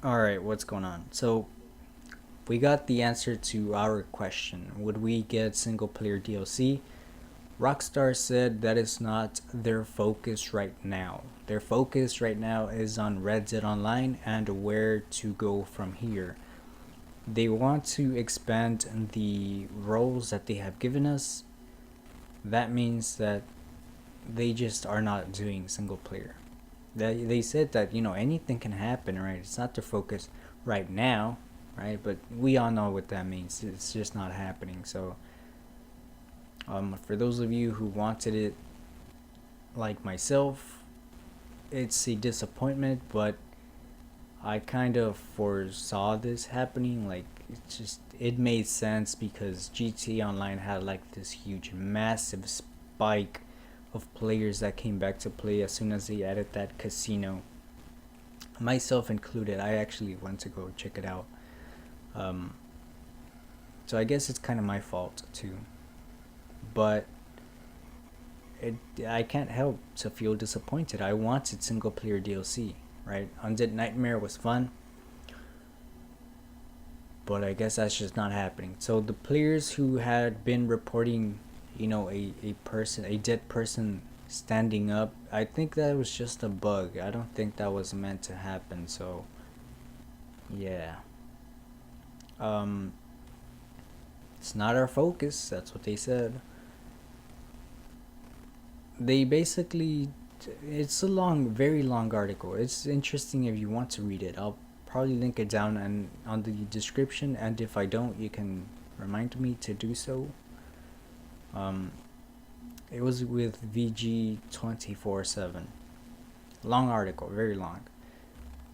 Alright, what's going on? So, we got the answer to our question. Would we get single player DLC? Rockstar said that is not their focus right now. Their focus right now is on Red Dead Online and where to go from here. They want to expand the roles that they have given us. That means that they just are not doing single player. They said that anything can happen, right? It's not their focus right now, right? But we all know what that means. It's just not happening. So, for those of you who wanted it, like myself, it's a disappointment. But I kind of foresaw this happening. Like it made sense because GTA Online had like this huge, massive spike of players that came back to play as soon as they added that casino, myself included. I actually went to go check it out. Um, so I guess it's kind of my fault too. But I can't help to feel disappointed. I wanted single player DLC, right? Undead Nightmare was fun, but I guess that's just not happening. So the players who had been reporting, a dead person standing up, I think that was just a bug. I don't think that was meant to happen. So yeah, um, it's not our focus. That's what they said. They basically, it's a long, very long article. It's interesting if you want to read it. I'll probably link it down and on the description, and if I don't, you can remind me to do so. Um, it was with VG 24/7. Long article, very long.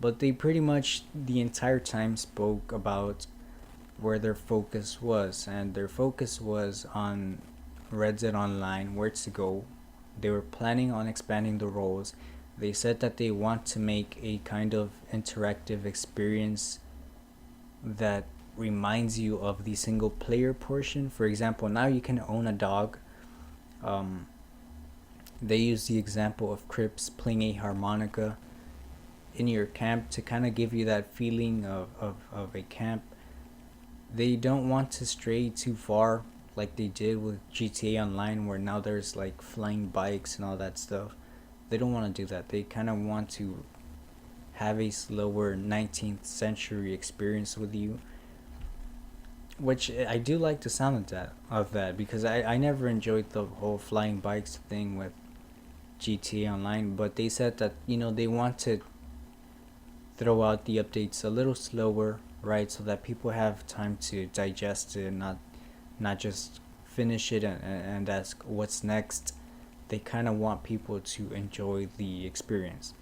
But they pretty much the entire time spoke about where their focus was, and their focus was on Red Dead Online, where to go. They were planning on expanding the roles. They said that they want to make a kind of interactive experience that reminds you of the single player portion. For example, now you can own a dog. Um, they use the example of Crips playing a harmonica in your camp to kind of give you that feeling of a camp. They don't want to stray too far like they did with GTA Online, where now there's like flying bikes and all that stuff. They don't want to do that. They kind of want to have a slower 19th century experience with you, which I do like the sound of that because I never enjoyed the whole flying bikes thing with GTA Online, but they said that they want to throw out the updates a little slower, right, so that people have time to digest it and not just finish it and ask what's next. They kind of want people to enjoy the experience.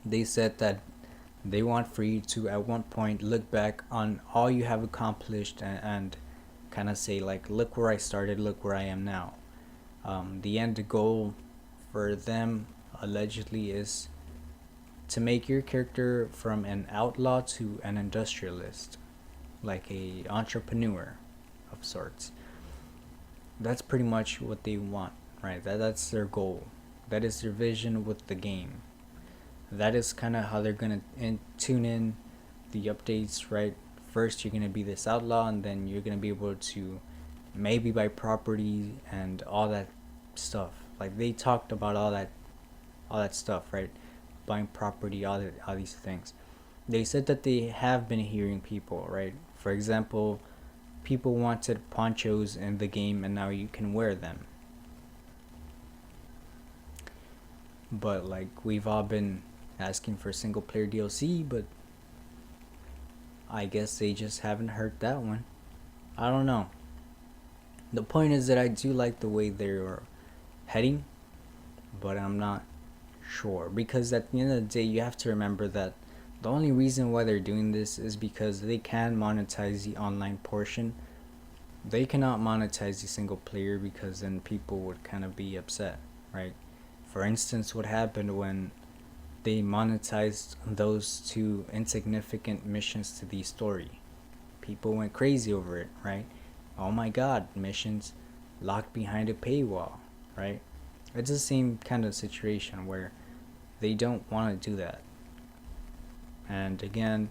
They said that they want for you to at one point look back on all you have accomplished and kind of say like, look where I started, look where I am now. The end goal for them allegedly is to make your character from an outlaw to an industrialist, like a entrepreneur of sorts. That's pretty much what they want, right? That's their goal. That is their vision with the game. That is kind of how they're gonna tune in the updates, right? First, you're gonna be this outlaw, and then you're gonna be able to maybe buy property and all that stuff. Like they talked about all that stuff, right? Buying property, all these things. They said that they have been hearing people, right? For example, people wanted ponchos in the game, and now you can wear them. But like we've all been asking for single player DLC, but I guess they just haven't heard that one. I don't know. The point is that I do like the way they're heading, but I'm not sure because at the end of the day, you have to remember that the only reason why they're doing this is because they can monetize the online portion. They cannot monetize the single player because then people would kind of be upset, right? For instance, what happened when they monetized those two insignificant missions to the story? People went crazy over it, right? Oh my god, missions locked behind a paywall, right? It's the same kind of situation where they don't want to do that. And again,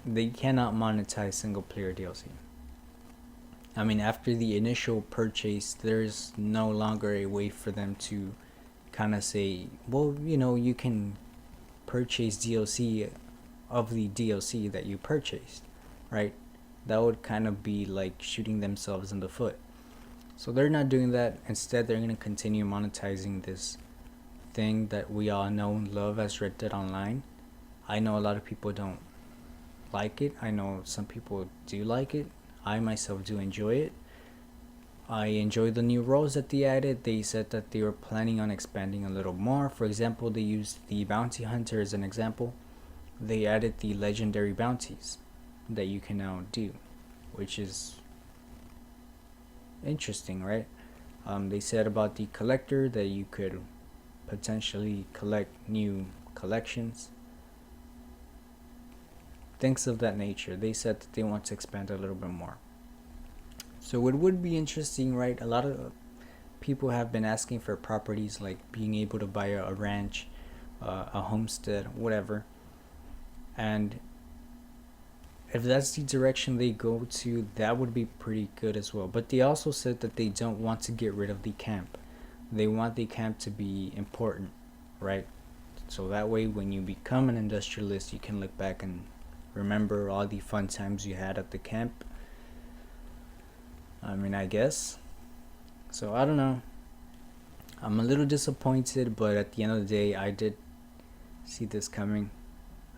they cannot monetize single player DLC. I mean, after the initial purchase, there's no longer a way for them to kind of say, well, you can purchase DLC of the DLC that you purchased, right? That would kind of be like shooting themselves in the foot. So they're not doing that. Instead, they're going to continue monetizing this thing that we all know and love as Red Dead Online. I know a lot of people don't like it. I know some people do like it. I myself do enjoy it. I enjoy the new roles that they added. They said that they were planning on expanding a little more. For example, they used the bounty hunter as an example. They added the legendary bounties that you can now do, which is interesting, right? They said about the collector that you could potentially collect new collections, things of that nature. They said that they want to expand a little bit more. So it would be interesting, right? A lot of people have been asking for properties like being able to buy a ranch, a homestead, whatever. And if that's the direction they go to, that would be pretty good as well. But they also said that they don't want to get rid of the camp. They want the camp to be important, right? So that way, when you become an industrialist, you can look back and remember all the fun times you had at the camp. I mean, I guess. So I don't know. I'm a little disappointed, but at the end of the day, I did see this coming,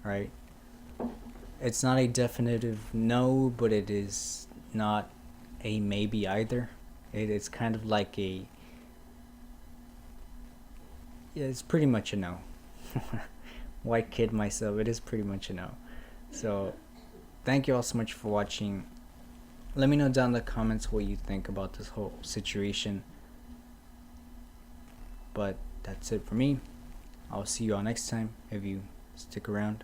right? It's not a definitive no, but it is not a maybe either. It's kind of like a, yeah, it's pretty much a no. Why kid myself? It is pretty much a no. So thank you all so much for watching. Let me know down in the comments what you think about this whole situation. But that's it for me. I'll see you all next time if you stick around.